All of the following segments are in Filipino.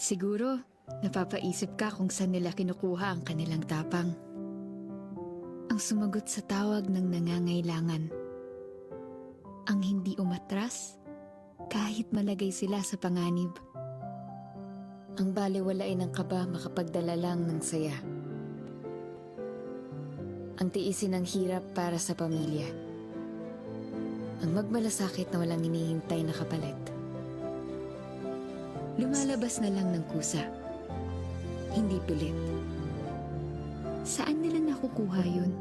Siguro, napapaisip ka kung saan nila kinukuha ang kanilang tapang. Ang sumagot sa tawag ng nangangailangan. Ang hindi umatras, kahit malagay sila sa panganib. Ang balewalain ng kaba makapagdala lang ng saya. Ang tiisin ng hirap para sa pamilya. Ang magmalasakit na walang hinihintay na kapalit. Lumalabas na lang ng kusa. Hindi pilit. Saan nila nakukuha yun?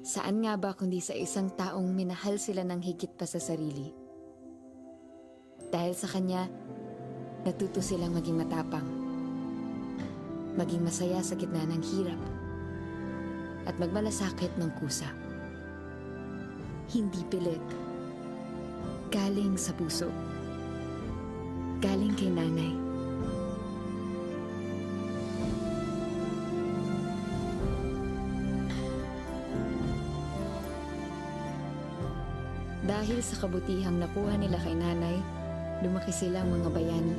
Saan nga ba kundi sa isang taong minahal sila ng higit pa sa sarili? Dahil sa kanya, natuto silang maging matapang. Maging masaya sa gitna ng hirap. At magmalasakit ng kusa. Hindi pilit. Galing sa puso. Galing kay nanay. Dahil sa kabutihang nakuha nila kay nanay, lumaki silang mga bayani.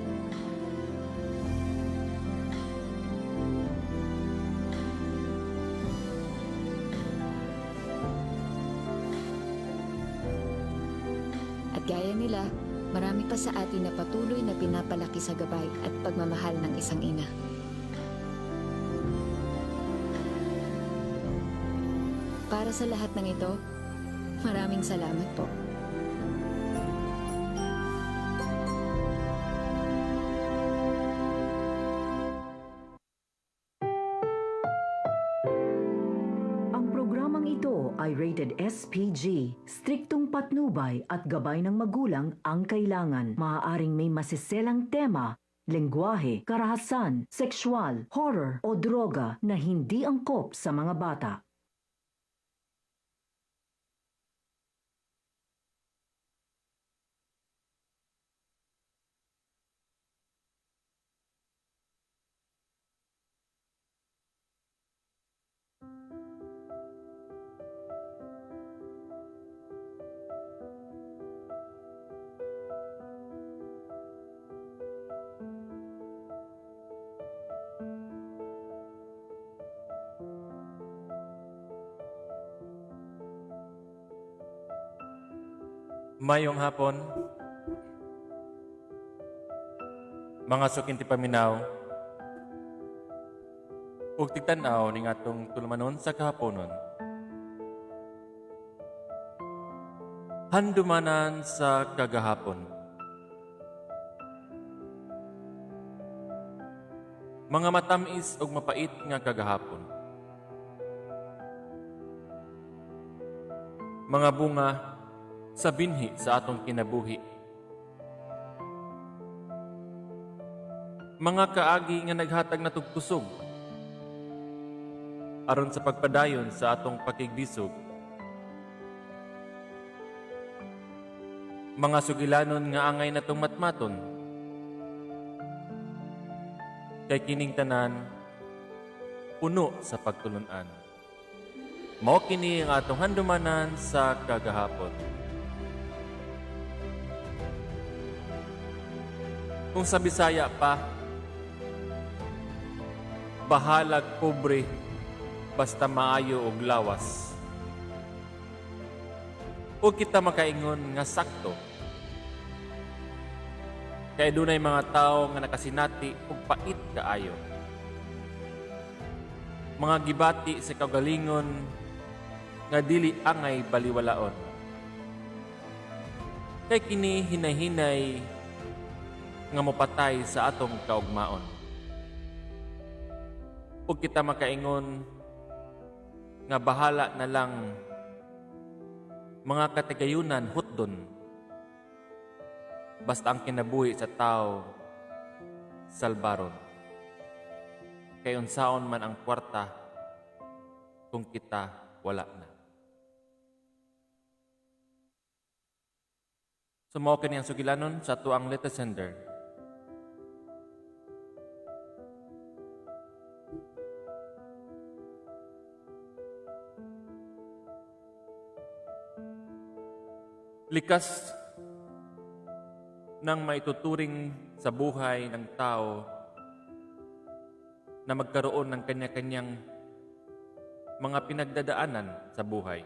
At gaya nila, marami pa sa atin na patuloy na pinapalaki sa gabay at pagmamahal ng isang ina. Para sa lahat ng ito, maraming salamat po. Ang programang ito ay rated SPG. Striktong patnubay at gabay ng magulang ang kailangan. Maaaring may masiselang tema, lengguwahe, karahasan, sexual, horror o droga na hindi angkop sa mga bata. Mayong hapon, mga sukinti paminaw, ug tigtanaw ning atong tulumanon sa kahaponon. Handumanan sa kagahapon. Mga matamis ug mapait nga kagahapon. Mga bunga sa binhi sa atong kinabuhi. Mga kaagi nga naghatag na tugtusog aron sa pagpadayon sa atong pakigbisog. Mga sugilanon nga angay natong matmaton. Kay kining tanan puno sa pagtulunan. Mao kini ang atong handumanan sa kagahapon. Kung sa Bisaya pa, bahalag pobre, basta maayo og lawas. O kita makaingon nga sakto. Kaya dunay mga tao nga nakasinati og pait kaayo. Mga gibati sa kagalingon nga dili angay baliwalaon. Kay kini hinay-hinay nga mopatay sa atong kaugmaon. Ug kita makaingon nga bahala na lang mga katigayunan hutdon basta ang kinabuhi sa tao salbaron. Kay unsaon man ang kwarta kung kita wala na. Sumao kini ang sugilanon sa tuang letter sender. Likas ng maituturing sa buhay ng tao na magkaroon ng kanya-kanyang mga pinagdadaanan sa buhay.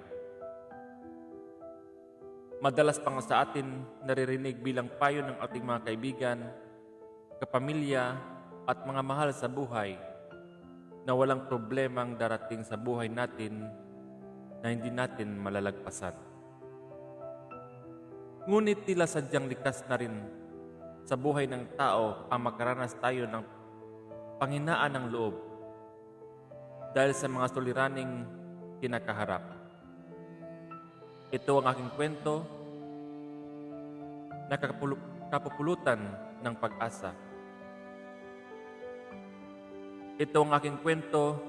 Madalas pa nga sa atin naririnig bilang payo ng ating mga kaibigan, kapamilya at mga mahal sa buhay na walang problemang darating sa buhay natin na hindi natin malalagpasan. Ngunit tila sadyang likas na rin sa buhay ng tao ang makaranas tayo ng panghinaan ng loob dahil sa mga suliraning kinakaharap. Ito ang aking kwento na kapupulutan ng pag-asa. Ito ang aking kwento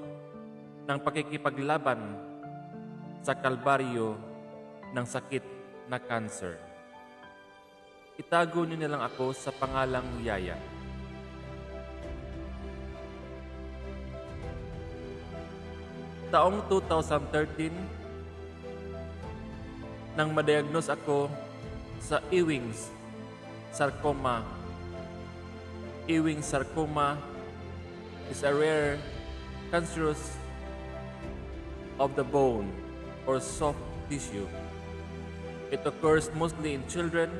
ng pakikipaglaban sa kalbaryo ng sakit na cancer. Itago niyo na lang ako sa pangalang Yaya. Taong 2013, nang ma-diagnose ako sa Ewing's sarcoma. Ewing's sarcoma is a rare cancerous of the bone or soft tissue. It occurs mostly in children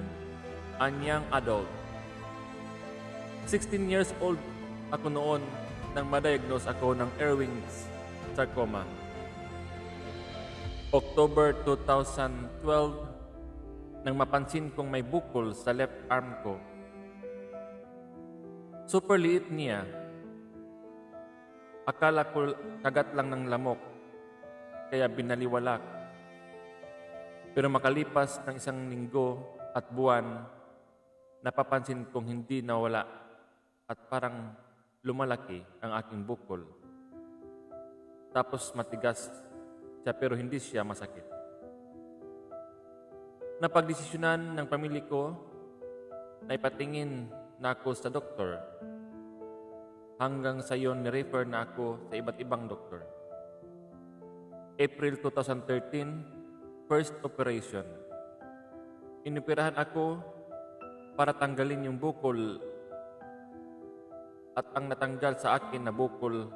and young adult. 16 years old ako noon nang ma-diagnose ako ng Ewing's sarcoma. October 2012, nang mapansin kong may bukol sa left arm ko. Super liit niya. Akala ko kagat lang ng lamok, kaya binaliwalak. Pero makalipas ng 1 linggo at buwan, napapansin kong hindi nawala at parang lumalaki ang aking bukol. Tapos matigas siya pero hindi siya masakit. Napagdesisyonan ng pamilya ko na ipatingin na ako sa doktor. Hanggang sa iyon, ni-refer na ako sa iba't ibang doktor. April 2013, first operation. Inoperahan ako para tanggalin yung bukol at ang natanggal sa akin na bukol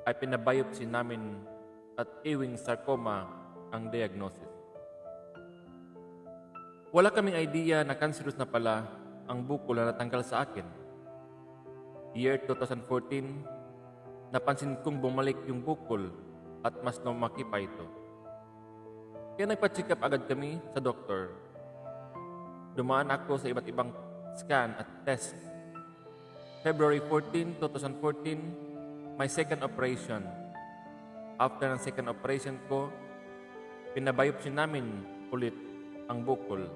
ay pinabiopsy namin at Ewing's sarcoma ang diagnosis. Wala kaming idea na cancerous na pala ang bukol na natanggal sa akin. Year 2014, napansin kong bumalik yung bukol at mas lumaki pa ito. Kaya nagpa-check up agad kami sa doktor. Dumaan ako sa iba't ibang scan at test. February 14, 2014, my second operation. After ng second operation ko, pinabiopsy namin ulit ang bukol.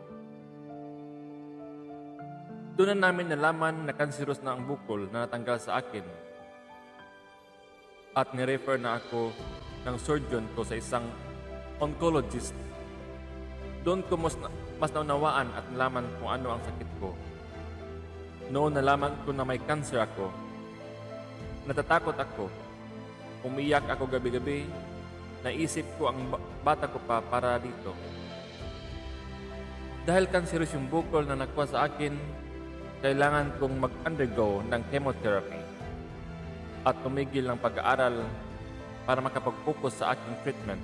Doon na namin nalaman na cancerous na ang bukol na natanggal sa akin. At ni-refer na ako ng surgeon ko sa isang oncologist. Doon ko mas naunawaan at nalaman kung ano ang sakit ko. Noon nalaman ko na may cancer ako. Natatakot ako. Umiyak ako gabi-gabi. Naisip ko ang bata ko pa para dito. Dahil cancerous yung bukol na nakuha sa akin, kailangan kong mag-undergo ng chemotherapy at tumigil ng pag-aaral para makapag-focus sa aking treatment.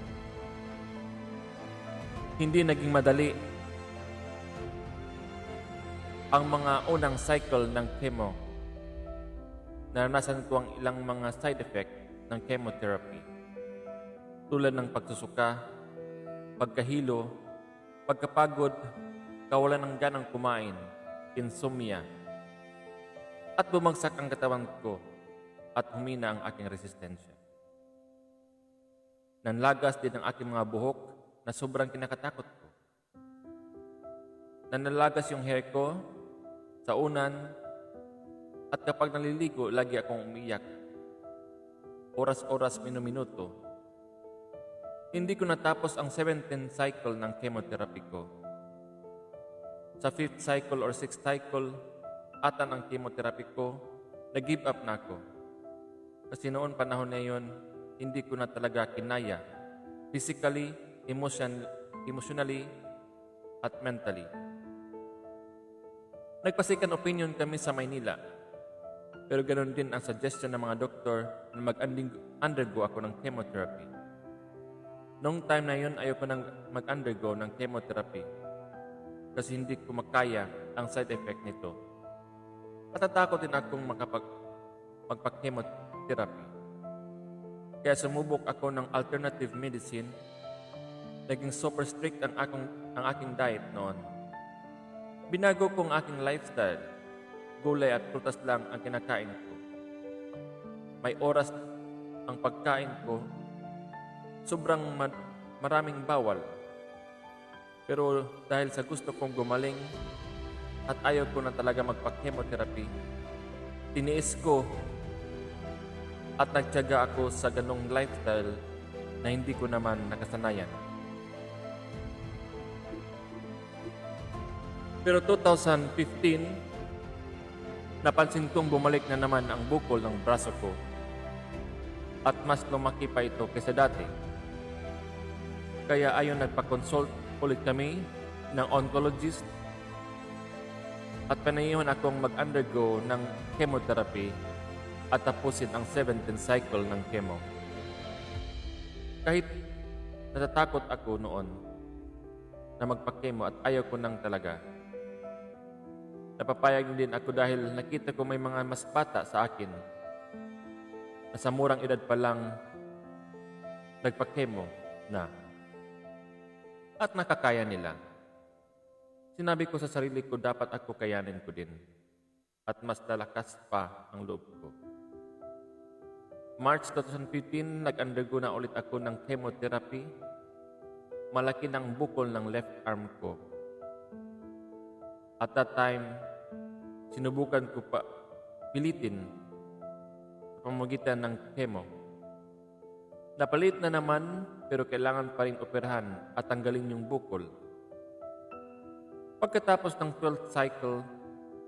Hindi naging madali ang mga unang cycle ng chemo. Naranasan ko ang ilang mga side effect ng chemotherapy tulad ng pagsusuka, pagkahilo, pagkapagod, kawalan ng ganang kumain, insomnia, at bumagsak ang katawan ko at humina ang aking resistensya. Nanlagas din ang aking mga buhok na sobrang kinakatakot ko. Nanlagas yung hair ko sa unan at kapag naliligo, lagi akong umiyak. Oras-oras, minuto. Hindi ko natapos ang 17th cycle ng chemotherapy ko. Sa 5th cycle or 6th cycle, ata ng chemotherapy ko, nag-give up na ako. Kasi noon panahon na yun, hindi ko na talaga kinaya. Physically, emotionally, at mentally. Nagpa-second opinion kami sa Maynila. Pero ganoon din ang suggestion ng mga doktor na mag-undergo ako ng chemotherapy. Noong time na yun, ayoko nang mag-undergo ng chemotherapy kasi hindi ko makaya ang side effect nito. At natakot din akong magpa-chemotherapy. Kaya sumubok ako ng alternative medicine. Naging super strict ang aking diet noon. Binago ko ang aking lifestyle. Gulay at prutas lang ang kinakain ko. May oras ang pagkain ko. Sobrang maraming bawal. Pero dahil sa gusto kong gumaling at ayaw ko na talaga magpa-chemotherapy, tiniis ko at nagtiyaga ako sa ganong lifestyle na hindi ko naman nakasanayan. Pero 2015, napansin kong bumalik na naman ang bukol ng braso ko at mas lumaki pa ito kaysa dati. Kaya ayon nagpa-consult ulit kami ng oncologist at panayon akong mag-undergo ng chemotherapy at tapusin ang 17th cycle ng chemo. Kahit natatakot ako noon na magpa-chemo at ayaw ko nang talaga. Napapayag din ako dahil nakita ko may mga mas bata sa akin na sa murang edad pa lang nagpa-chemo na at nakakaya nila. Sinabi ko sa sarili ko dapat ako kayanin ko din at mas lalakas pa ang loob ko. March 2015, nag-undergo na ulit ako ng chemotherapy. Malaki ng bukol ng left arm ko. At that time, sinubukan ko pa pilitin sa pamamagitan ng chemo. Napalit na naman pero kailangan pa rin operahan at tanggalin yung bukol. Pagkatapos ng 12th cycle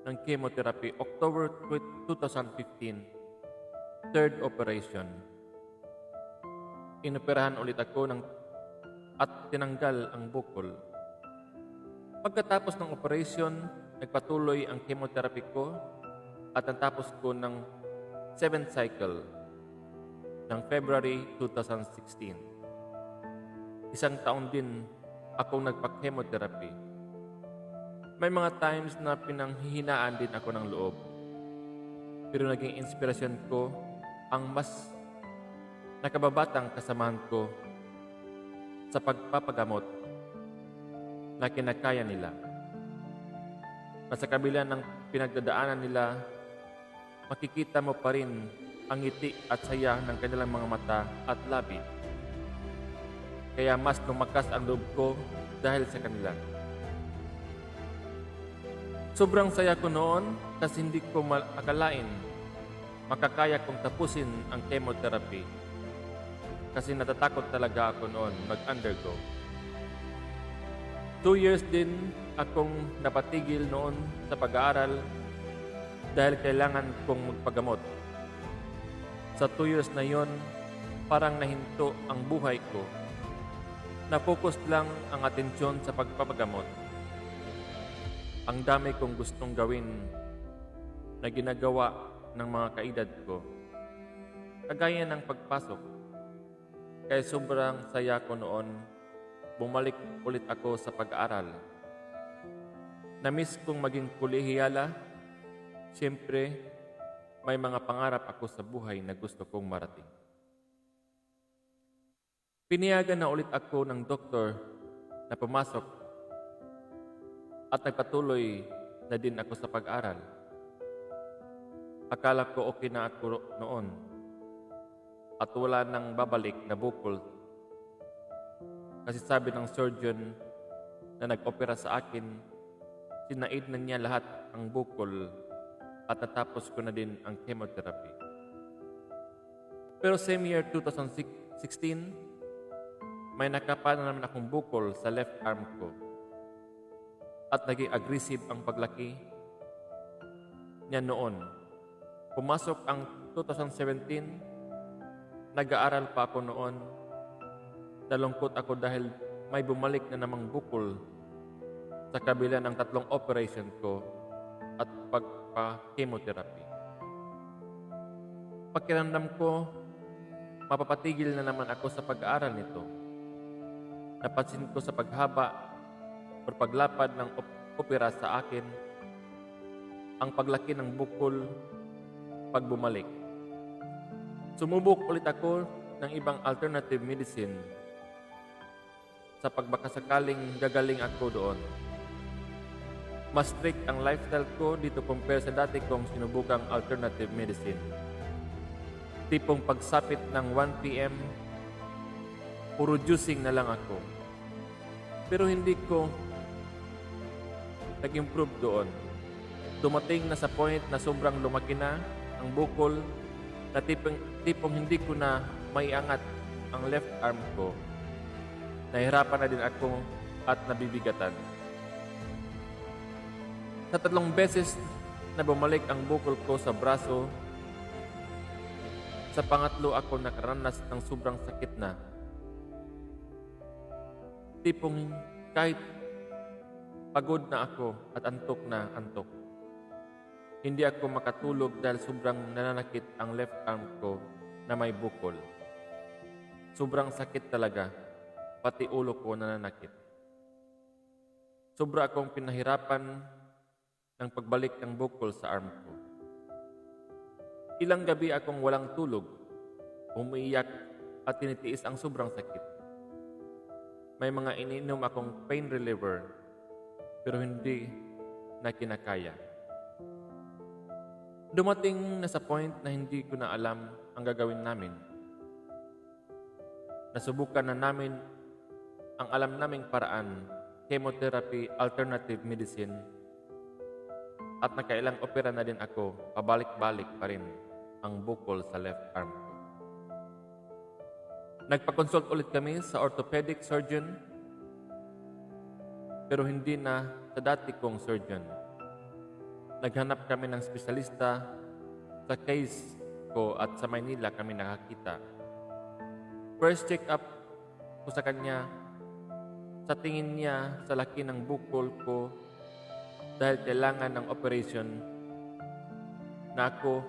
ng chemotherapy, October 2015, third operation. Inoperahan ulit ako at tinanggal ang bukol. Pagkatapos ng operation, nagpatuloy ang chemotherapy ko at natapos ko ng 7th cycle ng February 2016. Isang taon din akong nagpa-chemotherapy. May mga times na pinanghihinaan din ako ng loob. Pero naging inspirasyon ko ang mas nakababatang kasamahan ko sa pagpapagamot na kinakaya nila. Na sa kabila ng pinagdadaanan nila, makikita mo pa rin ang ngiti at saya ng kanilang mga mata at labi. Kaya mas lumakas ang loob ko dahil sa kanila. Sobrang saya ko noon kasi hindi ko akalain makakaya kong tapusin ang chemotherapy. Kasi natatakot talaga ako noon mag-undergo. 2 years din akong napatigil noon sa pag-aaral dahil kailangan kong magpagamot. Sa 2 years na yon, parang nahinto ang buhay ko. Na-focus lang ang atensyon sa pagpapagamot. Ang dami kong gustong gawin na ginagawa ng mga kaedad ko. Kagaya ng pagpasok. Kaya sobrang saya ko noon, bumalik ulit ako sa pag-aaral. Na-miss kong maging kolehiyala. Siyempre, may mga pangarap ako sa buhay na gusto kong marating. Piniyagan na ulit ako ng doktor na pumasok at nagpatuloy na din ako sa pag-aral. Akala ko okay na ako noon at wala nang babalik na bukol. Kasi sabi ng surgeon na nag-opera sa akin, sinaid na niya lahat ang bukol at natapos ko na din ang chemotherapy. Pero same year 2016, may nakapa na naman akong bukol sa left arm ko. At naging aggressive ang paglaki niya noon. Pumasok ang 2017, nag-aaral pa ako noon. Nalungkot ako dahil may bumalik na namang bukol sa kabila ng 3 operation ko at pagpa-chemotherapy. Pakiramdam ko, mapapatigil na naman ako sa pag-aaral nito. Napansin ko sa paghaba o paglapad ng opera sa akin, ang paglaki ng bukol, pagbumalik. Sumubok ulit ako ng ibang alternative medicine sa pagbakasakaling gagaling ako doon. Mas strict ang lifestyle ko dito compare sa dati kong sinubukang alternative medicine. Tipong pagsapit ng 1 p.m., puro juicing na lang ako. Pero hindi ko nag-improve doon. Dumating na sa point na sobrang lumaki na ang bukol na tipong hindi ko na maiangat ang left arm ko. Nahirapan na din ako at nabibigatan. Sa 3 beses na bumalik ang bukol ko sa braso, sa pangatlo ako nakaranas ng sobrang sakit na. Tipong kahit pagod na ako at antok na antok. Hindi ako makatulog dahil sobrang nananakit ang left arm ko na may bukol. Sobrang sakit talaga, pati ulo ko nananakit. Sobra akong pinahirapan ng pagbalik ng bukol sa arm ko. Ilang gabi akong walang tulog, umiiyak at tinitiis ang sobrang sakit. May mga iniinom akong pain reliever pero hindi na kinakaya. Dumating na sa point na hindi ko na alam ang gagawin namin. Nasubukan na namin ang alam naming paraan, chemotherapy, alternative medicine, at nakailang opera na din ako, pabalik-balik pa rin ang bukol sa left arm ko. Nagpa-consult ulit kami sa orthopedic surgeon, pero hindi na sa dati kong surgeon. Naghanap kami ng espesyalista sa case ko at sa Maynila kami nakakita. First check-up ko sa kanya, sa tingin niya sa laki ng bukol ko dahil kailangan ng operation na ako,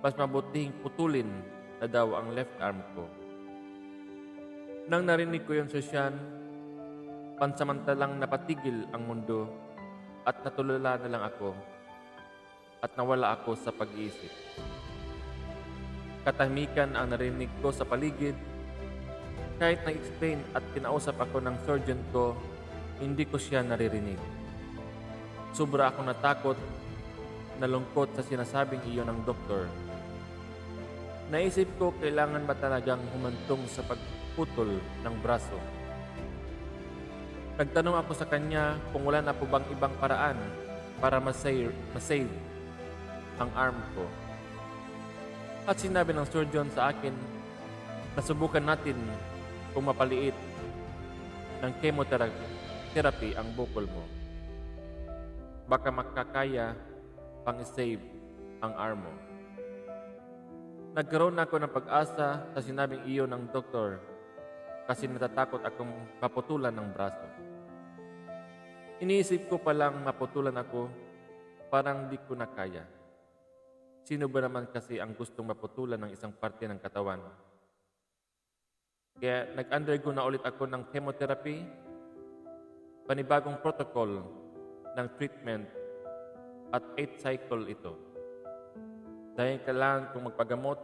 mas mabuting putulin na daw ang left arm ko. Nang narinig ko yung sesyon, pansamantalang napatigil ang mundo at natulala na lang ako at nawala ako sa pag-iisip. Katahimikan ang narinig ko sa paligid. Kahit nag-explain at kinausap ako ng surgeon ko, hindi ko siya naririnig. Sobra akong natakot, nalungkot sa sinasabing iyon ng doktor. Naisip ko, kailangan ba talagang humantong sa pagputol ng braso? Nagtanong ako sa kanya kung wala na po bang ibang paraan para masave ang arm ko. At sinabi ng surgeon sa akin, nasubukan natin kung mapaliit ng chemotherapy ang bukol mo. Baka makakaya pang i-save ang arm mo. Nagkaroon ako ng pag-asa sa sinabing iyon ng doktor kasi natatakot akong maputulan ng braso. Iniisip ko palang maputulan ako, parang di ko na kaya. Sino ba naman kasi ang gustong maputulan ng isang parte ng katawan? Kaya nag-undergo na ulit ako ng chemotherapy, panibagong protocol ng treatment at 8 cycle ito. Dahil kailangan kong magpagamot,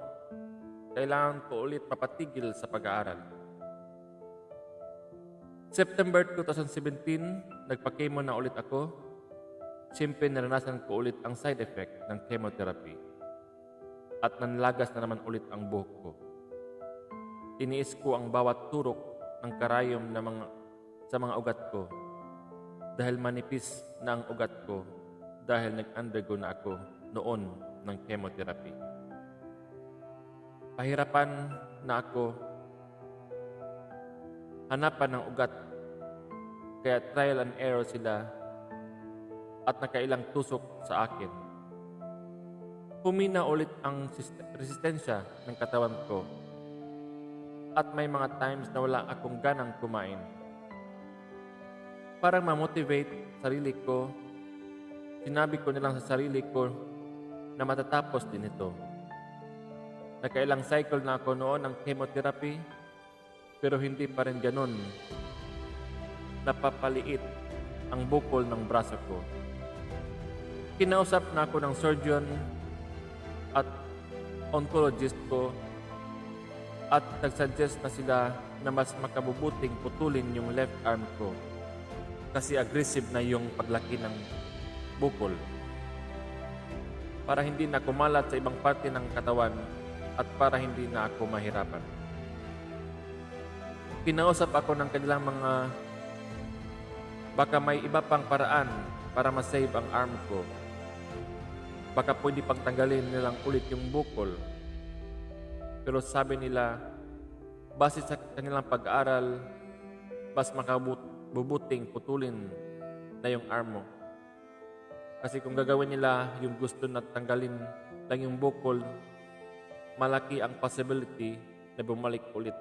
kailangan ko ulit mapatigil sa pag-aaral. September 2017, nagpa-chemo na ulit ako. Siyempre naranasan ko ulit ang side effect ng chemotherapy at nanlagas na naman ulit ang buhok ko. Tiniis ko ang bawat turok ng karayom sa mga ugat ko dahil manipis na ang ugat ko dahil nag-undergo na ako noon ng chemotherapy. Pahirapan na ako hanapan ng ugat kaya trial and error sila at nakailang tusok sa akin. Humina ulit ang resistensya ng katawan ko at may mga times na wala akong ganang kumain. Parang ma-motivate sarili ko, Sinabi ko nilang sa sarili ko na matatapos din ito. Nakailang cycle na ako noon ng chemotherapy, pero hindi pa rin ganun. Napapaliit ang bukol ng braso ko. Kinausap na ako ng surgeon at oncologist ko at nagsuggest na sila na mas makabubuting putulin yung left arm ko kasi aggressive na yung paglaki ng bukol para hindi na kumalat sa ibang parte ng katawan at para hindi na ako mahirapan. Kinausap ako ng kanilang mga baka may iba pang paraan para masave ang arm ko. Baka pwede pang tanggalin nilang ulit yung bukol. Pero sabi nila, base sa kanilang pag-aaral, mas makabubuting putulin na yung arm mo. Kasi kung gagawin nila yung gusto na tanggalin lang yung bukol, malaki ang possibility na bumalik ulit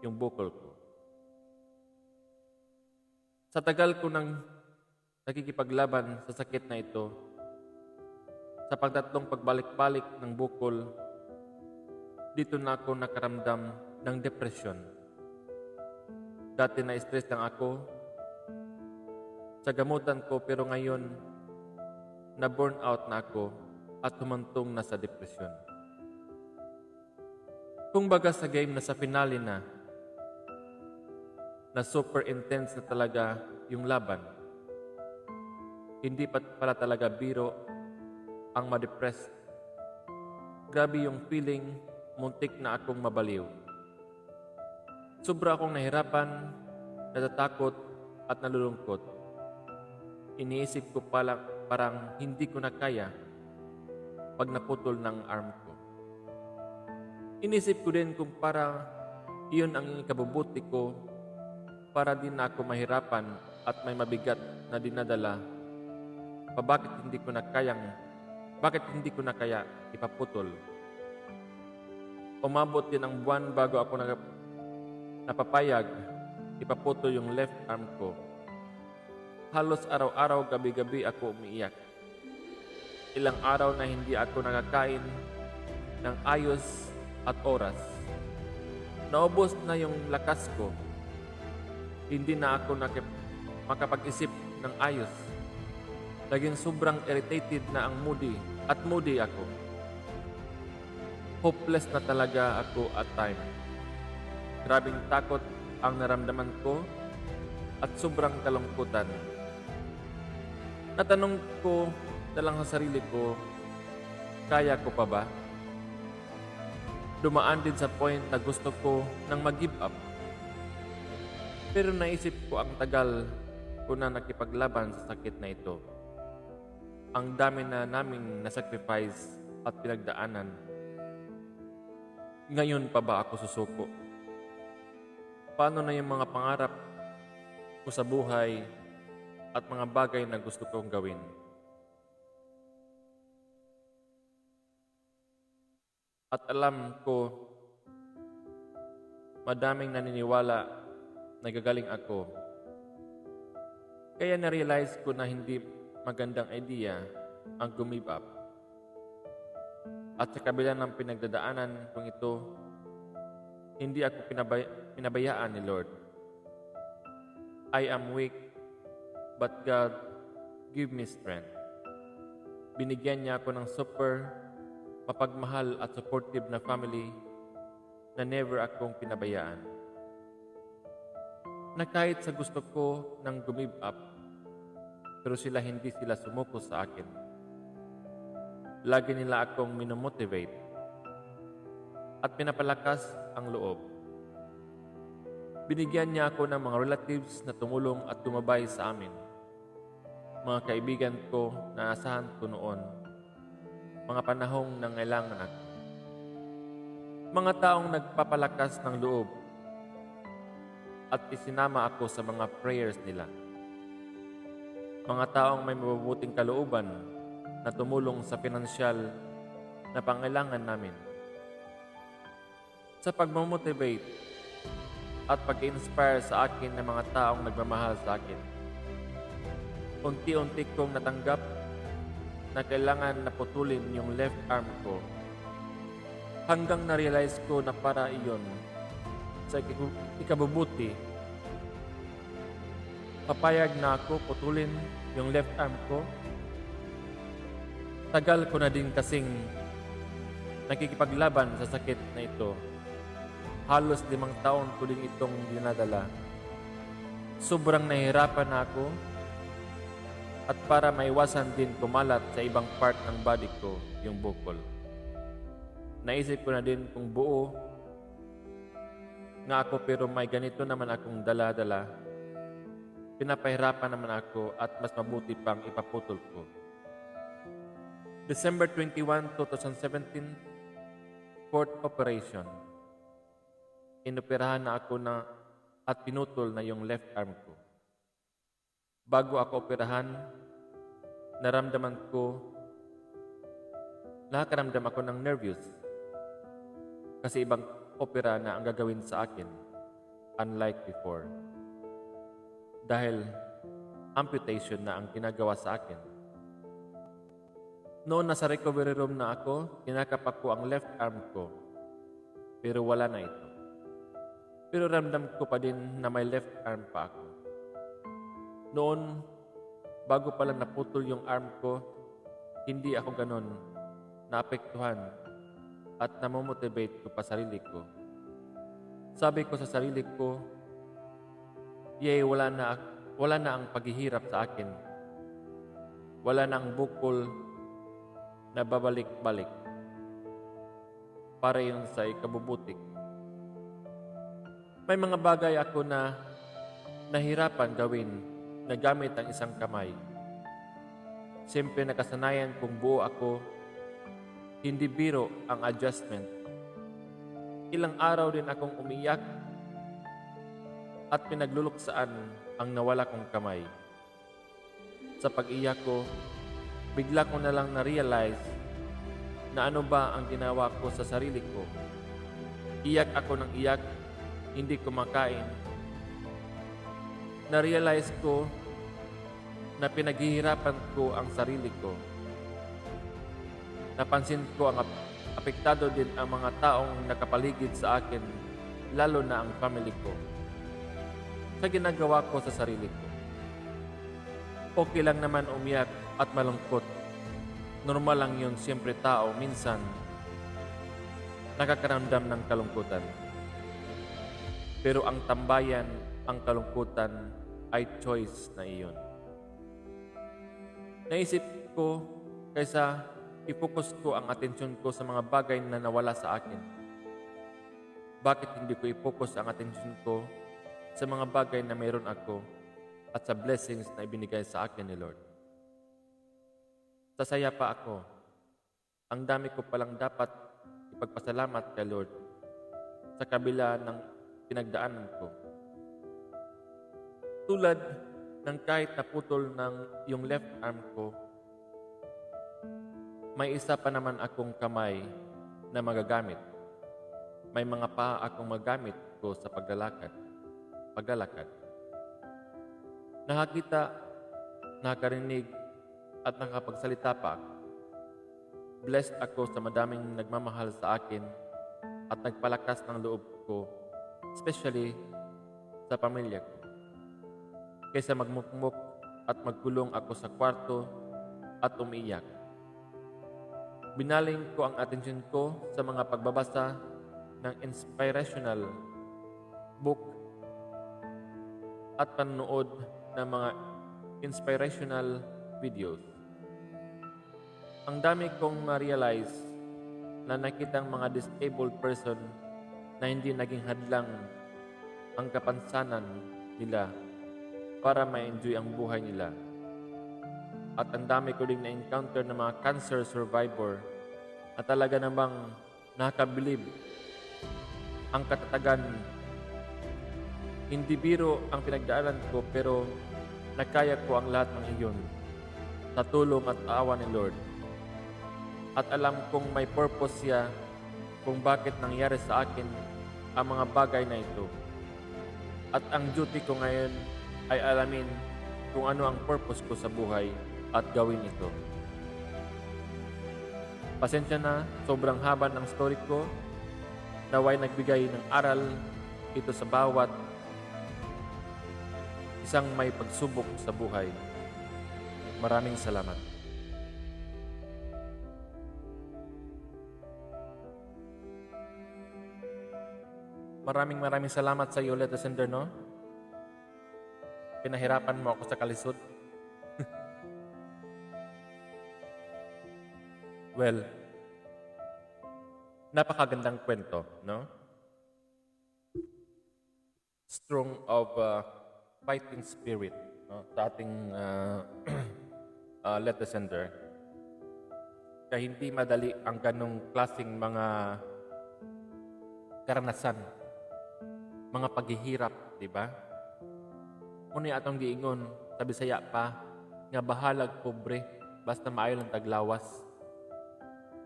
yung bukol ko. Sa tagal ko nang nakikipaglaban sa sakit na ito, sa pagtatlong pagbalik-balik ng bukol, dito na ako nakaramdam ng depresyon. Dati na-stress lang ako sa gamutan ko, pero ngayon na-burn out na ako at humantong na sa depresyon. Kung baga sa game na sa finale na super intense na talaga yung laban, hindi pa pala talaga biro ang ma-depress. Grabe yung feeling, muntik na akong mabaliw. Sobra akong nahirapan, natatakot at nalulungkot. Iniisip ko parang hindi ko na kaya pag naputol ng arm ko. Inisip ko din kung parang iyon ang ikabubuti ko para din na ako mahirapan at may mabigat na dinadala. Bakit hindi ko na kaya ipaputol? Umabot din ang buwan bago ako napapayag ipaputol yung left arm ko. Halos araw-araw, gabi-gabi ako umiiyak. Ilang araw na hindi ako nakakain ng ayos at oras. Naubos na yung lakas ko. Hindi na ako makapag-isip ng ayos. Laging sobrang irritated na ang moody ako. Hopeless na talaga ako at time. Grabing takot ang naramdaman ko at sobrang kalungkutan. Natanong ko na lang sa sarili ko, kaya ko pa ba? Dumaan din sa point na gusto ko nang mag-give up. Pero naisip ko ang tagal ko na nakipaglaban sa sakit na ito. Ang dami na naming nasacrifice at pinagdaanan. Ngayon pa ba ako susuko? Paano na yung mga pangarap ko sa buhay at mga bagay na gusto kong gawin? At alam ko, madaming naniniwala na gagaling ako. Kaya na-realize ko na hindi magandang idea ang give up. At sa kabila ng pinagdadaanan kong ito, hindi ako pinabayaan ni Lord. I am weak, but God give me strength. Binigyan niya ako ng super mapagmahal at supportive na family na never akong pinabayaan. Na kahit sa gusto ko ng give up, pero hindi sila sumuko sa akin. Lagi nila akong minomotivate at pinapalakas ang loob. Binigyan niya ako ng mga relatives na tumulong at tumabay sa amin. Mga kaibigan ko na asahan ko noon. Mga panahong nangailangan ako. Mga taong nagpapalakas ng loob at isinama ako sa mga prayers nila. Mga taong may mabubuting kalooban na tumulong sa pinansyal na pangailangan namin. Sa pagmamotivate at pag-inspire sa akin ng mga taong nagmamahal sa akin, unti-unti kong natanggap na kailangan na putulin yung left arm ko. Hanggang na-realize ko na para iyon sa ikabubuti. Papayag na ako putulin yung left arm ko. Tagal ko na din kasing nakikipaglaban sa sakit na ito. Halos 5 taon ko din itong dinadala. Sobrang nahihirapan na ako at para maiwasan din kumalat sa ibang part ng body ko yung bukol. Naisip ko na din kung buo nga ako pero may ganito naman akong dala-dala. Pinapahirapan naman ako at mas mabuti pang ipaputol ko. December 21, 2017, fourth operation. Inoperahan na ako at pinutol na yung left arm ko. Bago ako operahan, nakakaramdam ako ng nervous. Kasi ibang opera na ang gagawin sa akin, unlike before. Dahil amputation na ang ginagawa sa akin. Noon nasa recovery room na ako, kinakapak ko ang left arm ko. Pero wala na ito. Pero ramdam ko pa din na may left arm pa ako. Noon, bago pala naputol yung arm ko, hindi ako ganon naapektuhan at namomotivate ko pa sarili ko. Sabi ko sa sarili ko, yay, wala na ang paghihirap sa akin. Wala na ang bukol na babalik-balik para yun sa ikabubutik. May mga bagay ako na nahirapan gawin na gamit ang isang kamay. Siyempre nakasanayan kung buo ako, hindi biro ang adjustment. Ilang araw din akong umiyak at pinagluluksaan ang nawala kong kamay. Sa pag-iyak ko, bigla ko na lang na-realize na ano ba ang ginawa ko sa sarili ko. Iyak ako ng iyak, hindi kumakain. Na-realize ko na pinaghihirapan ko ang sarili ko. Napansin ko ang apektado din ang mga taong nakapaligid sa akin, lalo na ang family ko. Sa ginagawa ko sa sarili ko. Okay lang naman umiyak at malungkot. Normal lang yun, siyempre tao, minsan nakakaramdam ng kalungkutan. Pero ang tambayan, ang kalungkutan ay choice na iyon. Naisip ko kaysa i-focus ko ang atensyon ko sa mga bagay na nawala sa akin. Bakit hindi ko i-focus ang atensyon ko sa mga bagay na mayroon ako at sa blessings na ibinigay sa akin ni Lord? Sasaya pa ako. Ang dami ko palang dapat ipagpasalamat kay Lord sa kabila ng pinagdaanan ko. Tulad ng kahit naputol ng yung left arm ko, may isa pa naman akong kamay na magagamit. May mga paa akong magamit ko sa paglalakad. Nakakita, nakakarinig, at nakapagsalita pa ako. Blessed ako sa madaming nagmamahal sa akin at nagpalakas ng loob ko, especially sa pamilya ko. Kaysa magmukmuk at magkulong ako sa kwarto at umiiyak. Binaling ko ang atensyon ko sa mga pagbabasa ng inspirational book at panonood ng mga inspirational videos. Ang dami kong ma-realize na nakitang mga disabled person na hindi naging hadlang ang kapansanan nila para ma-enjoy ang buhay nila. At ang dami ko din na-encounter ng mga cancer survivor na talaga namang nakabilib ang katatagan. Hindi biro ang pinagdaanan ko pero nakaya ko ang lahat ng iyon sa tulong at awa ni Lord. At alam kong may purpose siya kung bakit nangyari sa akin ang mga bagay na ito. At ang duty ko ngayon ay alamin kung ano ang purpose ko sa buhay at gawin ito. Pasensya na, sobrang haba ng story ko. Naway nagbigay ng aral ito sa bawat isang may pagsubok sa buhay. Maraming salamat. Maraming salamat sa iyo, letter sender, no? Pinahirapan mo ako sa kalisod. Well, napakagandang kwento, no? Strong of fighting spirit, no? Sa ating letter sender. Kaya hindi madali ang ganong klaseng mga karanasan, mga paghihirap, di ba? Muna atong giingon, sa Bisaya pa, nga bahalag pobre, basta maayo lang taglawas.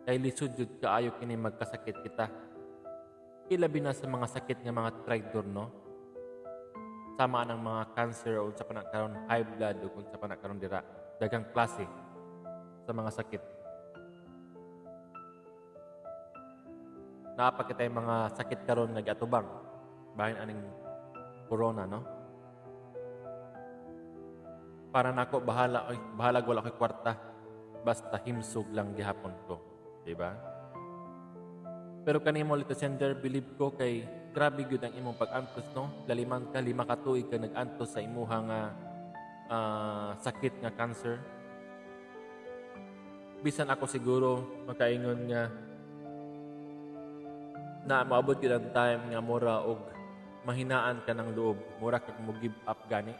Kay lisod jud kaayo kini magkasakit kita. Ilabi na sa mga sakit nga mga traitor, no? Sama ng mga cancer o sa panakaron high blood o kung sa panakaron dira daghang klase sa mga sakit. Napakita yung mga sakit karon nag-atubang bahin aning corona, no? Para nako bahalag wala ko'y kwarta basta himsog lang gihapon ko, di ba? Pero kanimo little sender, believe ko kay grabe gyud ang imong pag-antos, no? Laliman ka, 5 ka tuig ka nag-antos sa imuhang sakit nga cancer. Bisan ako siguro makaingon nga na maabot gyud ang time nga mura og mahinaan ka ng loob, mura ka mo give up gani.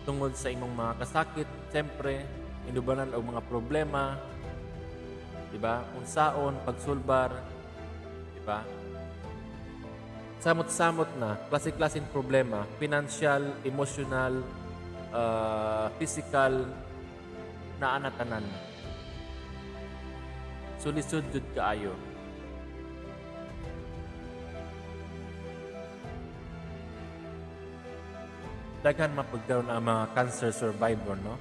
Tungod sa imong mga kasakit, siyempre, inubanan og mga problema, di ba? Unsaon, pagsulbar, di ba? Samot-samot na, klase-klaseng problema, financial, emotional, physical, na anatanan. Sulisod jud kaayo. Daghan mapagkaroon ang mga cancer survivor, no?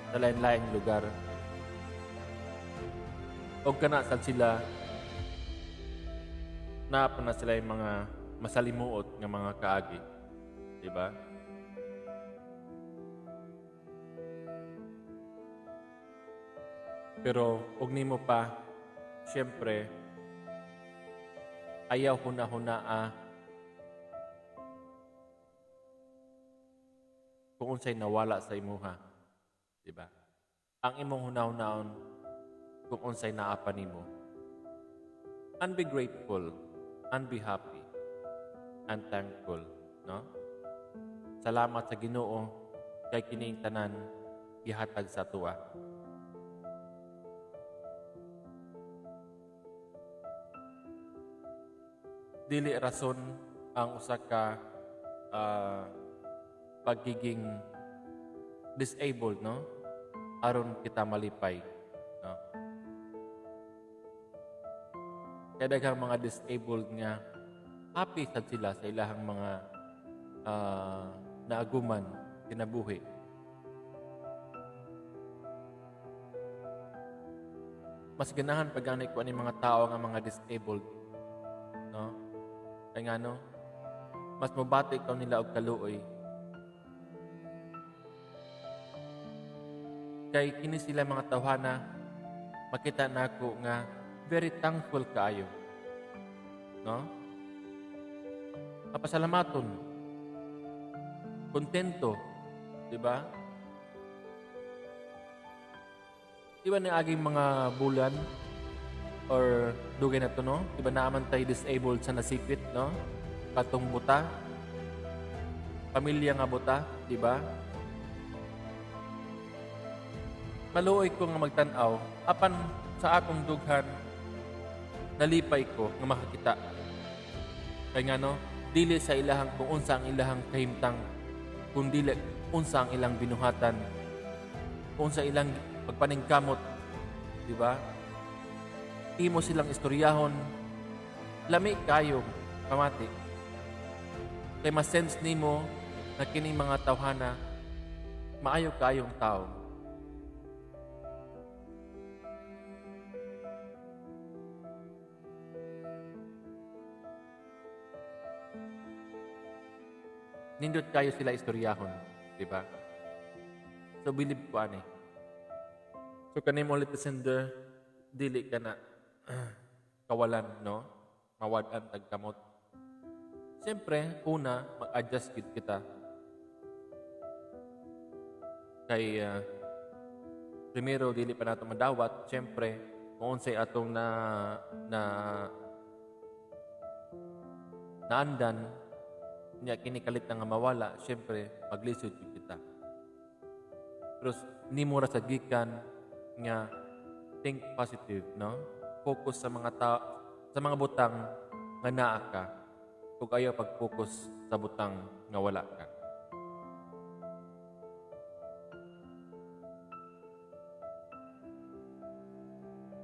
Sa lain-laing lugar. O kana sa sila, naapa na sila yung mga masalimuot ng mga kaagi. Diba? Pero, og nimo pa, siyempre, ayaw huna-hunaa kung unsay nawala sa imuha, di ba? Ang imong hunaw-naon kung unsay naapa nimo. And be grateful, and be happy, and thankful, no? Salamat sa Ginoo kay kining tanan gihatag sa tuwa. Dili rason ang usa ka pagiging disabled, no? Aron kita malipay, no? Kaya daghang mga disabled nga happy sad sila sa ilahang mga naaguman kinabuhi. Mas ganahan pag ganay ko ani mga tao nga mga disabled, no? Kaya nga, no? Mas mabati ikaw nila og kaluoy. Kay kini sila mga tawhana, makita nako nga very thankful kaayo. No? Kapasalamaton. Kontento, di ba? Di ba na aging mga bulan or dugay na to, no? Di ba naaman tayo disabled sa nasikrit, no? Katong buta, pamilya nga buta, di ba? Maluoy ko nga magtanaw, apan sa akong dughan, nalipay ko nga makakita. Kaya nga, no, dili sa ilahang kung unsa ang ilahang kahimtang, kung dili unsa ang ilang binuhatan, kung unsa ilang pagpaningkamot, di ba? Imo silang istoryahon, lami kayo, pamati. Kaya mas-sense nimo na kining mga tawhana, maayo kayong tao. nindot kayo sila istoryahon, di ba? So believe ko ani. So kanimo ulit sender, dili ka na kawalan, no? Mawad-an tagkamot. Siyempre, una, mag-adjust kita. Kay primero, dili pa nato madawat. Siyempre, kung unsay atong naandan, niya kinikalit na nga mawala, siyempre, maglisod yun kita. Pero ni mura sa gikan nga think positive, no? Focus sa mga butang nga naa ka. Kung ayaw pag-focus sa butang nga wala ka.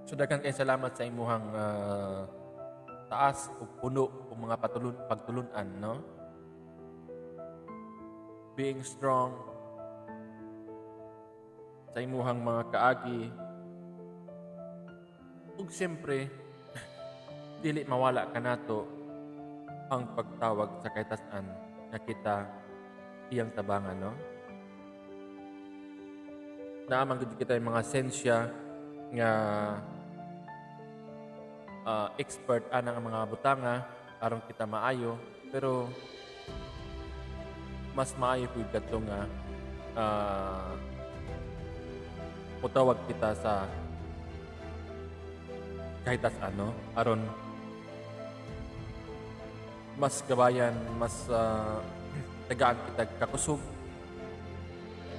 So daghang kay salamat sa imuhang taas o puno o mga pagtulunan, no? Being strong sa imuhang mga kaagi. Ug siyempre, dili mawala ka nato ang pagtawag sa kahitasan na kita iyang tabangan, no? Naamang gud kita yung mga sensya nga expert anang mga butanga aron kita maayo, pero mas maayo po kadto nga mutawag kita sa kahitasan, no? Aron mas gabayan, mas tagaan kita kakusog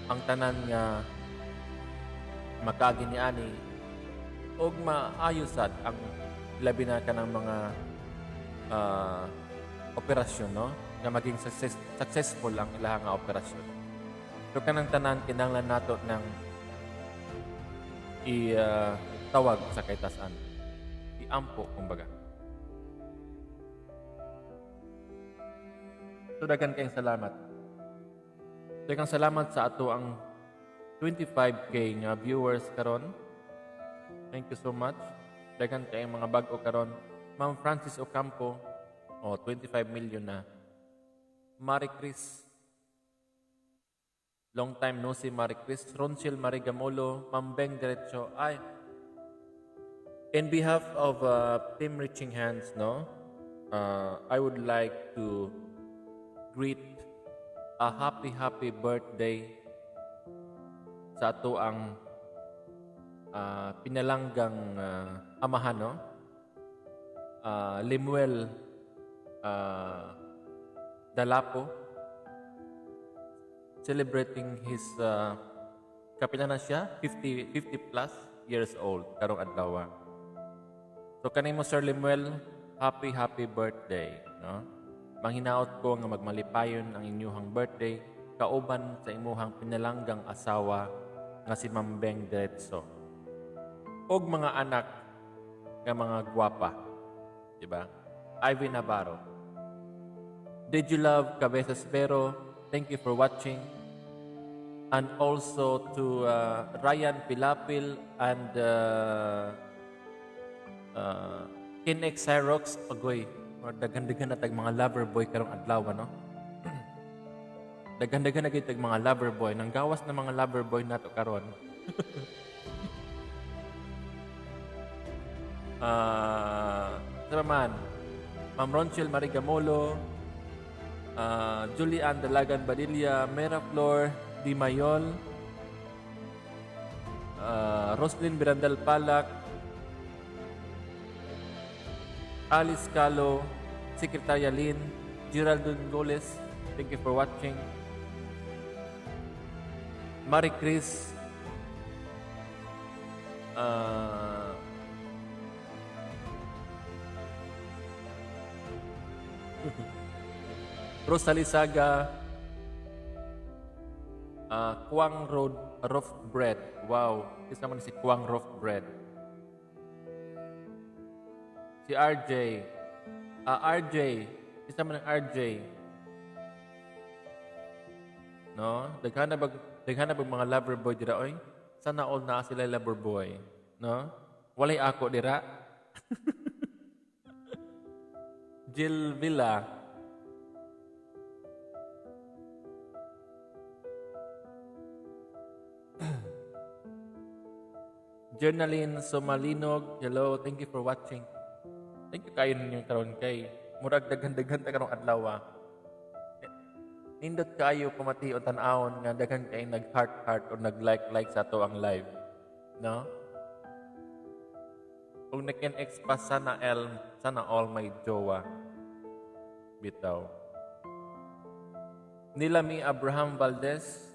ang tanan nga makagi ni ani og maayosad ang labi na ka ng mga operasyon, no? Nga maging successful ang ilahang nga operasyon. So kanang tanan kinahanglan nato ng tawag sa kahitasan. Iampo kumbaga. So daghang kayong salamat. Daghang salamat sa ato ang 25K nga viewers karon. Thank you so much. Daghang kayong mga bag-o karon. Ma'am Francis Ocampo, 25 million na. Marie Chris, long time no see Marie Chris. Ronchil Marigamolo, Ma'am Beng Derecho. In behalf of Team Reaching Hands, no, I would like to greet a happy birthday sa ato ang pinalanggang amahan, no? Limuel Dalapo, celebrating his kapila na siya 50 plus years old karong adlaw. So kanimo Sir Limuel, happy birthday, no? Manghinaot ko nga magmalipayon ang inyuhang birthday kauban sa imuhang pinalanggang asawa nga si Ma'am Beng Diretso. Og mga anak nga mga gwapa, di ba? Ivy Navarro. Did you love Cabezas Pero? Thank you for watching. And also to Ryan Pilapil and Kinex Cyrox. Agoy, daghan-daghan na tag mga lover boy karong adlaw, no? Daghan-daghan na gyud tag mga lover boy. Nang gawas na mga lover boy nato karon. Naman, Ma'am Ronchil Marigamolo, Julian Dalagan Badilla, Mera Flor Di Mayol, Roslyn Birandal Palak, Alice Calo, Secretary Lynn, Geraldine Goles, thank you for watching. Marie Chris, Rosalie Saga, Kwang Road Rough Bread. Wow, isa man si Kwang Rough Bread. Si RJ, isa man ang RJ. No, daghan na bag mga lover boy dira oy. Sana all na sila lover boy, no? Walay ako dira. Jill Villa, Journaline Somalinog, hello, thank you for watching. Thank you kayo ninyo karon kay murag daghan-daghan ta karong adlaw. Nindot kayo pamati o tan-awon nga daghan kay nag-heart o nag-like sa to ang live, no? Kung nakin-ex pa sana all may jowa. Bitaw. Nilami Abraham Valdez.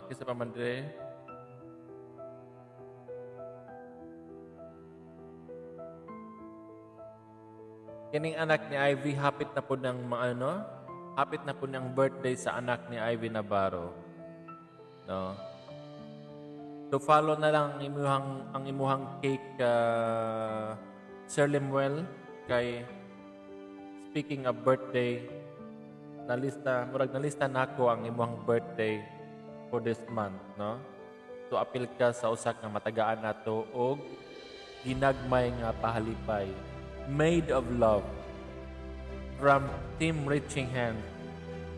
Kisa pa man dire. Kining anak ni Ivy, hapit na po ng hapit na po ng birthday sa anak ni Ivy Navarro. No? To follow na lang ang imuhang cake, Sir Lemuel, kay speaking of birthday, nalista na ako ang imuhang birthday for this month, no? So apil ka sa usa nga matagaan nato og ginagmay nga pahalipay. Made of Love from Team Reaching Hand,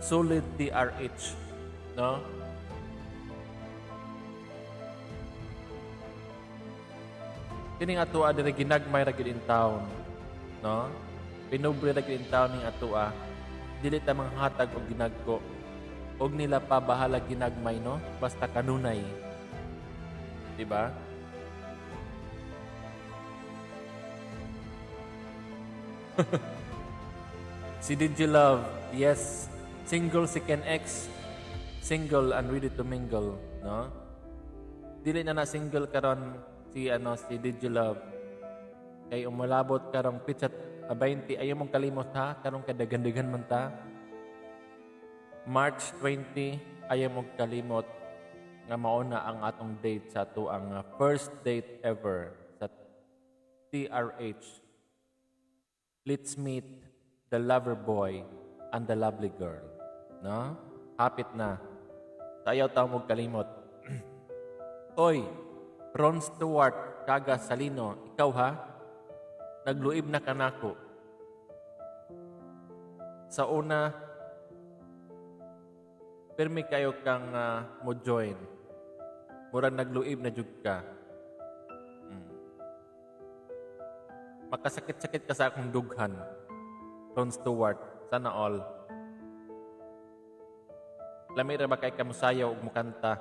Solid DRH, no? Kining atua diri ginagmay ra gid in town, no? Pinubre ra gid in town ning atua. Dili ta manghatag og ginagko. Og nila pa bahala ginagmay, no? Basta kanunay. Di ba? Si DJ Love, yes. Single si Ken X. Single and ready to mingle, no? Dili na single karon si DJ Love. Kay umalabot karong pitchat 20 ayaw mong kalimot ha, karong kadagandagan man ta. March 20 ayaw mong kalimot nga mauna ang atong date sa ato ang first date ever sa TRH. Let's meet the lover boy and the lovely girl. No? Hapit na. Ayaw tao mong kalimot. Oy, Ron Stewart, Kaga Salino, ikaw ha? Nagluib na kanako. Sa una, permi kayo kang mo join. Murang nagluib na jud ka. Makasakit-sakit ka sa akong dughan. Ron Stewart, sana all. Lamira ba kay kamusayaw ug mukanta?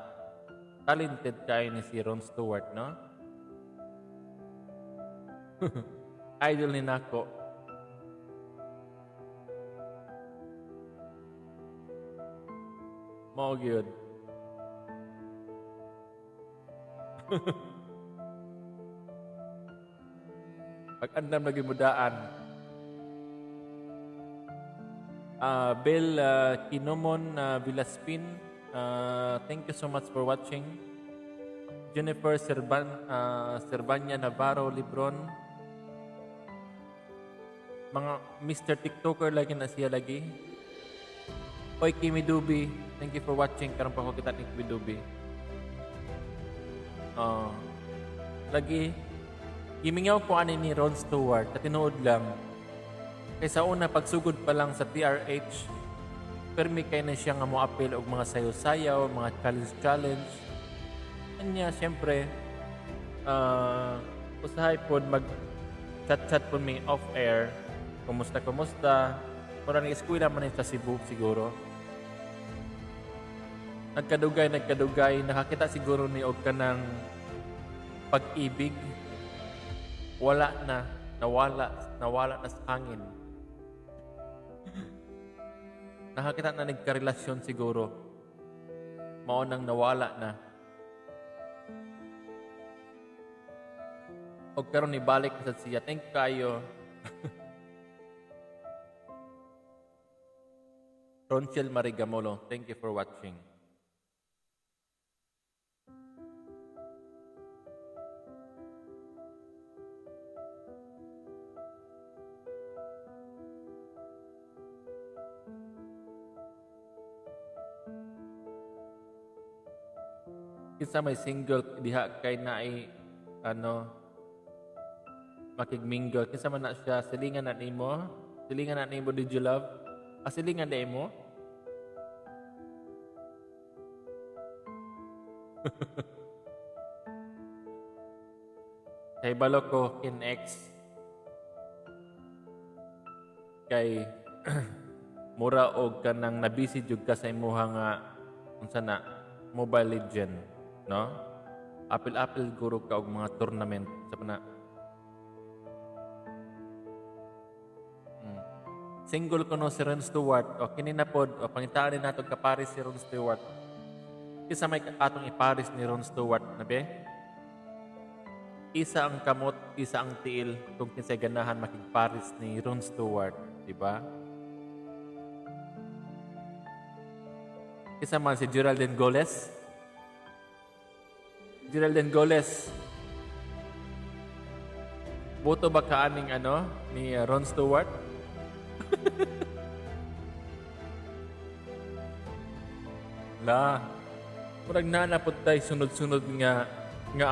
Talented kayo ni si Ron Stewart, no? Idol ni nako. Mao gyud. Pag-andam lagi mudaan. Bel Kinomon Villaspin, thank you so much for watching. Jennifer Servania Navarro Libron. Mga Mr. TikToker lagi na siya lagi. Oy, Kimi Dubi, thank you for watching. Karon pa ko kita ni Kimi Dubi. Lagi, gimingaw ko ani ni Ron Stewart, at tinuod lang. Kaysa una, pagsugod pa lang sa TRH, permi kay na siya nga mo-appeal og mga sayo-sayaw, mga challenge. Kanya, siyempre, usahay po mag-chat-chat po may off-air. Kumusta? Mura ng eskwela man sa Cebu siguro. Nagkadugay, nakakita siguro ni og kanang pag-ibig. Nawala na sa hangin. Nakakita na nagkarelasyon siguro. Maunang nawala na. Og karon ni balik sa siya. Thank kayo. Ronchel Marigamolo, thank you for watching. Kinsa may single diha kay naay makigmingle. Kinsa man na siya silingan na nimo did you love? Silingan na mo? Kay balo ko kin ex kay mura og kanang nabisi jud ka sa imuha nga unsa na Mobile Legend, no? Apil-apil guro ka og mga tournament sa pana. Single ko no si Ron Stewart o kini na pod o pangitaan nato ka Paris si Ron Stewart. Kisa may atong iparis ni Ron Stewart na be? Isa ang kamot, isa ang tiil kung kinsay ganahan makigparis ni Ron Stewart, di ba? Isa man si Geraldine Goles. Geraldine Goles. Boto ba kaaning ni Ron Stewart? La. Murag nanapod tayo sunod-sunod nga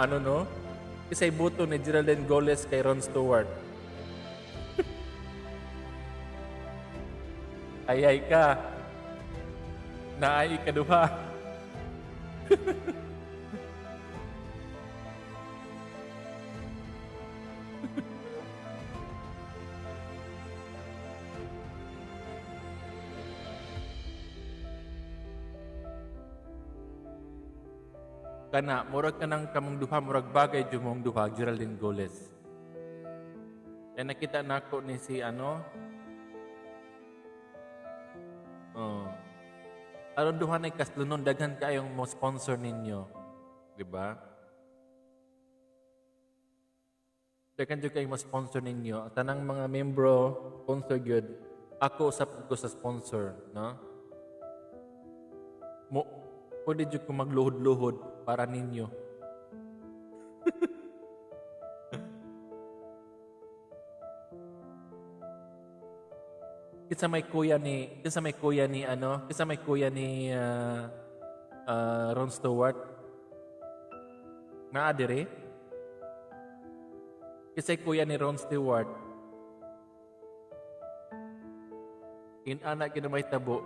no? Kisay boto ni Geraldine Goles kay Ron Stewart. Ayay ka. Naay ka duha. Kana, murag ka ng kamong duha, murag bagay dyan mong duha, Geraldine Goles. Kaya nakita na ako ni si aron duha na kaslunon, daghan kayong mo sponsor ninyo. Diba? Daghan dyan kayong mo sponsor ninyo. Tanang mga membro, sponsor good. Ako usap ko sa sponsor, no? Pwede dyan ko magluhod-luhod para ninyo. Kisa may kuya ni Ron Stewart. Naadire? Kisa kuya ni Ron Stewart. Anak may tabo.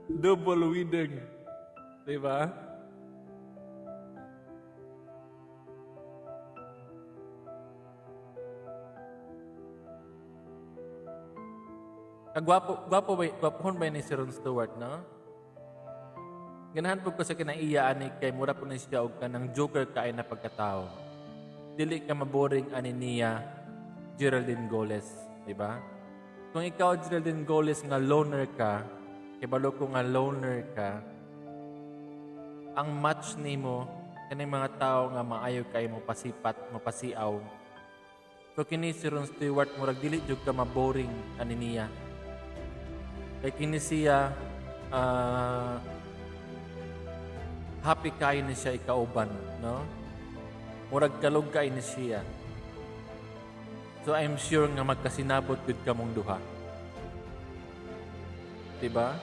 Double winning. Diba? Gwapohon ba ni si Ron Stewart, no? Ganahan po ko sa kinaiya ani kay mura po na siya og kanang joker kaay na pagkatao. Dili ka maboring ani niya Geraldine Goles, di ba? Kung ikaw Geraldine Goles nga loner ka, kibalo ko nga loner ka, ang match nimo kaning mga tao nga maayo kay mo pasipat, mapasiaw. So kini si Ron Stewart murag dili jud ka maboring ani niya. Kay kini siya happy kayo ni siya ikauban, no? Murag kalog kayo ni siya. So I'm sure nga magkasinabot gud kamong duha. Diba?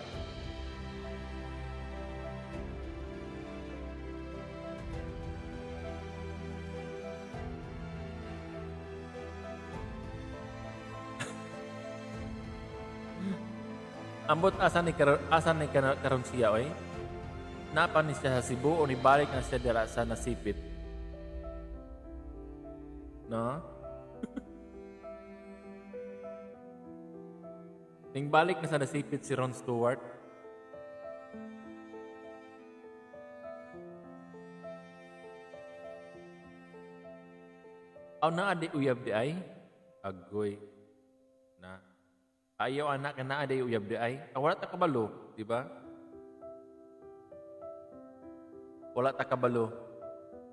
Ambot asa ni karon siya oy. Napa ni siya sa Cebu o ni balik na siya dira sa Nasipit. No? Ning balik na sa Nasipit si Ron Stewart. Aw na adi uyab di ay agoy na. Ayaw anak na adi uyab di ay. Wala ta kabalo, di ba? Wala ta kabalo.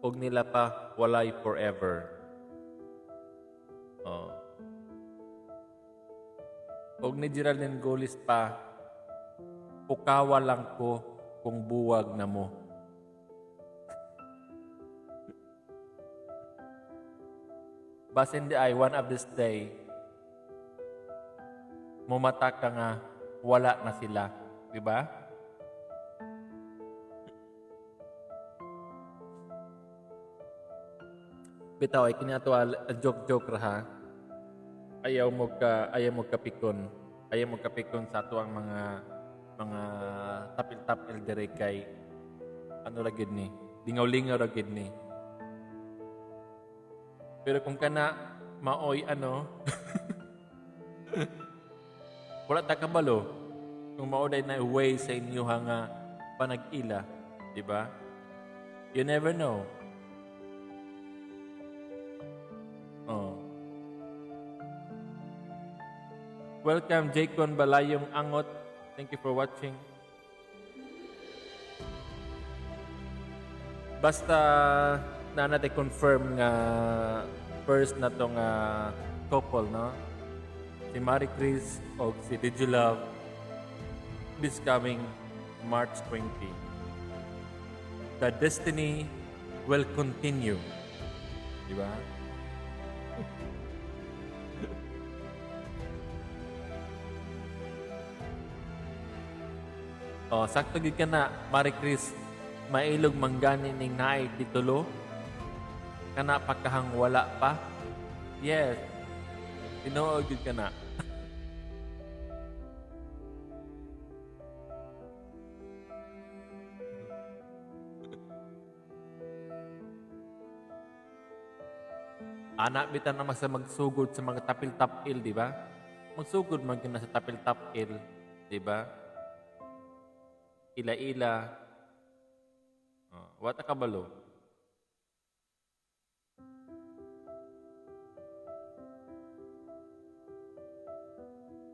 Og nila pa walay forever. Oh. Og ni Geraldine Goles pa, pukawa lang ko kung buwag na mo. Basin di ay, one of this day, mumata ka nga, wala na sila. Diba? Bitaw, ay kinato joke-joke ra ha. Ayaw mo kapikon. Ayaw mo kapikon sa ato ang mga tapil-tapil dere kay ano ra gid ni, lingaw-lingaw ra gid ni. Pero kung kana maoy ano, wala ta kabalo kung maoday na way sa inyo nga panag-ila, di ba? You never know. Oh. Welcome, Jaycon Balayong Angot. Thank you for watching. Basta na natin confirm nga first na tong couple, no? Si Marie Chris o si Digilove this coming March 20. The destiny will continue. Di ba? Oh, sakto gid ka na, Marie Chris. Mailog manggani ning naay titulo. Kana pagkahang wala pa. Yes. Tinuod gid ka na. Anak bitan na sa magsugod sa mga tapil-tapil, di ba? Magsugod man gyud na sa tapil-tapil, di ba? Ila-ila. Wata kabalo.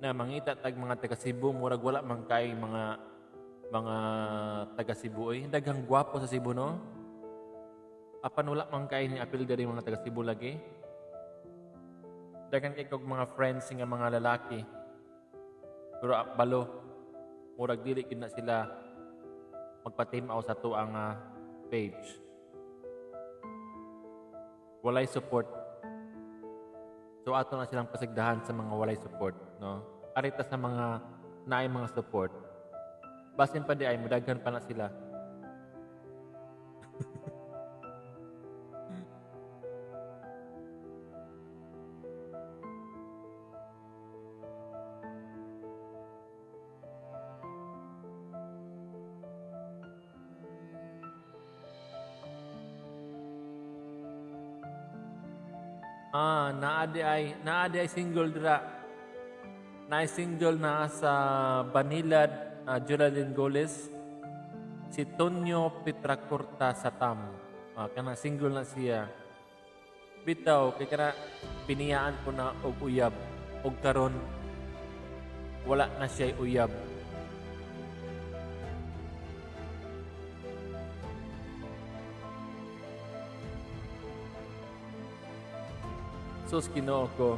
Na mangita tag mga taga Cebu, murag wala man kay mga taga Cebu ay daghang gwapo sa Cebu, no? Apan wala man kay ni apil diri mga taga Cebu lagi. Daghan kay kog mga friends nga mga lalaki. Pero balo, murag dili gid na sila magpa-team-out sa tuang page. Walay support. So ato na silang pasigdahan sa mga walay support, no? Arita sa mga naay mga support. Basin pa di ay mudaghan pa na sila. naadi ay single dira. Naay single na sa Banilad, Geraldine Goles. Si Tonyo Petracorta Satam. Kana single na siya. Bitaw, kay kana piniyaan ko na og uyab. Og karon wala na siya uyab. Sus, Ginoo ko.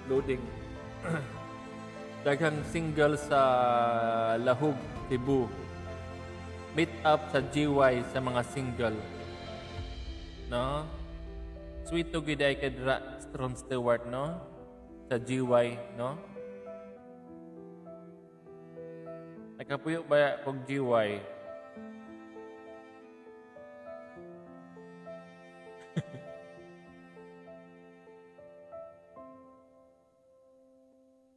Loading. Daghang single sa Lahug, Cebu. Meet up sa GY sa mga single. No? Sweet to giday kay Stron Stewart, no? Sa GY, no? Nakapuyo ba kong GY?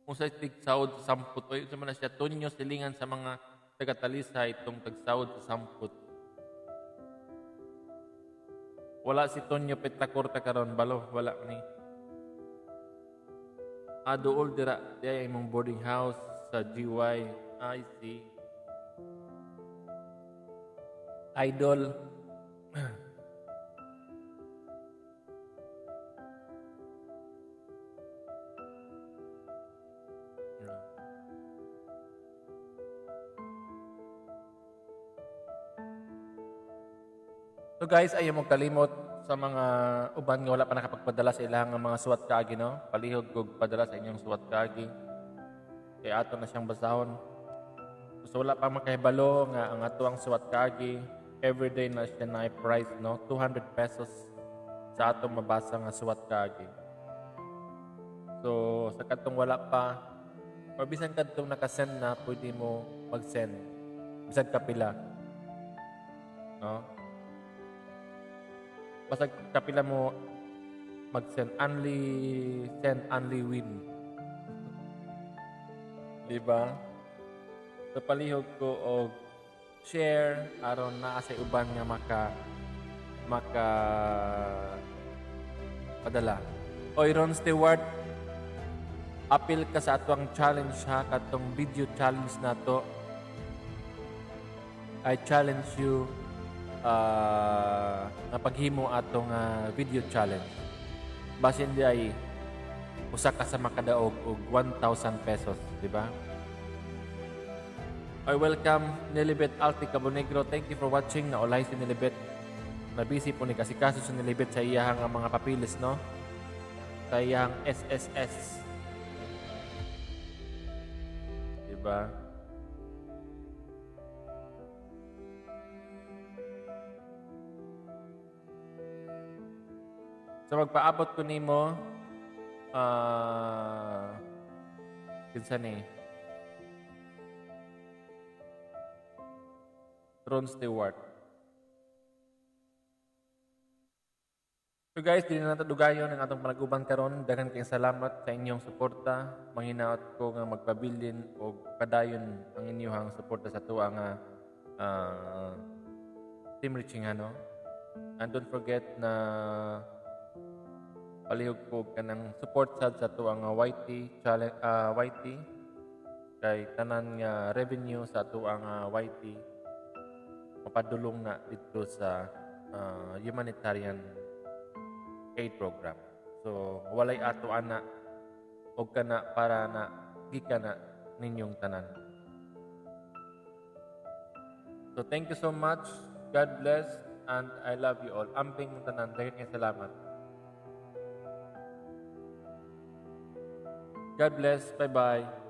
Kung sa tig-sahod sa samput, o yun na siya, Tonyo silingan sa mga taga-talisa itong tag-sahod sa samput. Wala si Tonyo Petracorta karon balo, wala ni. Dool dira, diya imong boarding house sa GY. I see. Idol. So guys, ayaw mong kalimot sa mga uban nga wala pa nakapagpadala sa ilang mga suwat kaagi, no? Palihog kog padala sa inyong suwat kaagi. Kaya ato na siyang basahon. So wala pa makahibalo nga ang ato ang suwat kaagi. Everyday na siya na price, no? 200 pesos sa ato mabasa nga suwat kaagi. So sa katong wala pa, or bisan katong nakasend na, pwede mo mag-send. Bisan kapila. no? Basta kapila mo mag-send only win. Di ba? So palihog ko og share aron naa sa uban nga maka padala. Oy Ron Stewart, apil ka sa atong challenge ha, katong video challenge nato. I challenge you na paghimo atong video challenge. Basin di ay usa ka sa makadaog og 1,000 pesos, di ba? I welcome Nilibet Alti Cabonegro. Thank you for watching. Naulay si Nilibet. Nabisi po ni kasikaso si Nilibet sa iyahang mga papilis, no? Sa iyahang SSS. Diba? So magpaabot ko nimo kinsa ni Ron Stewart. So guys, di na nato dugayon ang atong panaguban karon. Daghan kayong salamat sa inyong suporta. Manghinaot ko nga magpabilin o padayon ang inyong suporta sa tuwa nga Team Reaching ano. And don't forget na palihog ko kanang support sad sa tuwa nga YT challenge YT kay tanan nga revenue sa tuwa nga YT mapadulong na dito sa humanitarian aid program. So, walay ato ana og kana para na gikana ninyong tanan. So, thank you so much. God bless and I love you all. Amping mong tanan. Dahil kayo salamat. God bless. Bye-bye.